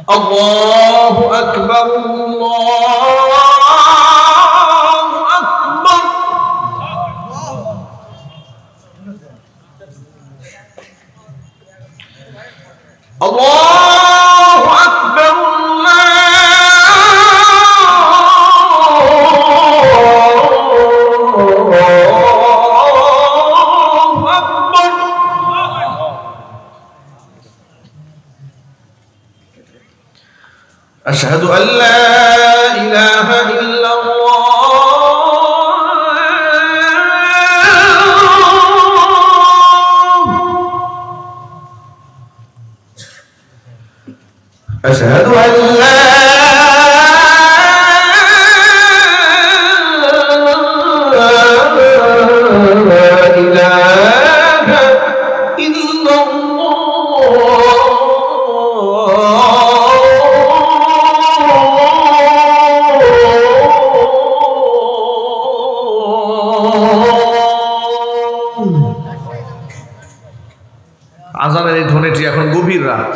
আল্লাহু আকবার, আল্লাহু আকবার। আল্লাহু আকবার, আল্লাহু আকবার। আশহাদু আল্লা ইলাহা ইল্লাল্লাহ, أشهد أن لا إله إلا আজানের এই ধ্বনিটি এখন গভীর রাত,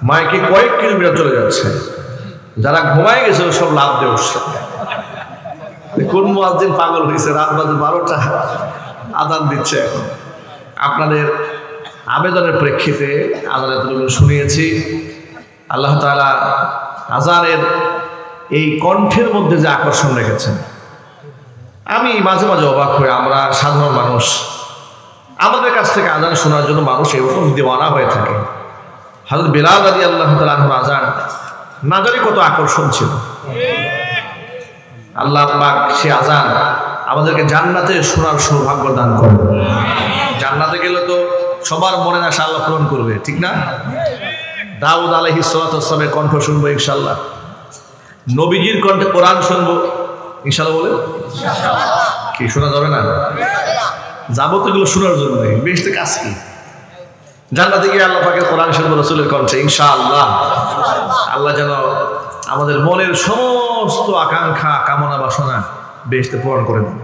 মাইকে কয়েক কিলোমিটার চলে যাচ্ছে। যারা ঘুমায় গেছে সব লাভ দিয়ে উঠছে। কোন মুয়াজ্জিন পাগল হয়েছে, রাত বাজে 12টা, আজান দিচ্ছে। এখন আপনাদের আবেদনের প্রেক্ষিতে আজান এতটুকু শুনিয়েছি। আল্লাহ তাআলা আজানের এই কণ্ঠের মধ্যে যে আকর্ষণ রেখেছেন, আমি মাঝে মাঝে অবাক হই। আমরা সাধারণ মানুষ, আমাদের কাছ থেকে আজান শোনার জন্য মানুষ এরকম দেওয়ানা হয়ে থাকে। হযরত বিলাল রাদিয়াল্লাহু তাআলা আনহুর আযান না জানি কত আকর্ষণ ছিল। আল্লাহ পাক সে আযান আমাদেরকে জান্নাতে শোনার সৌভাগ্য দান করেন। জান্নাতে গেলে তো সবার মনের আশা আল্লাহ পূরণ করবে, ঠিক না? দাউদ আলাইহিস সালাতু ওয়াস সালামের কণ্ঠ শুনবো ইনশাআল্লাহ, নবীজির কণ্ঠে কোরআন শুনবো ইনশাআল্লাহ। বলে ইনশাআল্লাহ কি শোনা যাবে না? যাবো তো এগুলো শোনার জন্য, বেহেশতে কাজ কি? জান্নাতে গিয়ে আল্লাহ পাকের কোরআন শুনবো রাসূলের কণ্ঠে ইনশাআল্লাহ। আল্লাহ যেন আমাদের মনের সমস্ত আকাঙ্ক্ষা, কামনা, বাসনা বেহেশতে পূরণ করে দেন।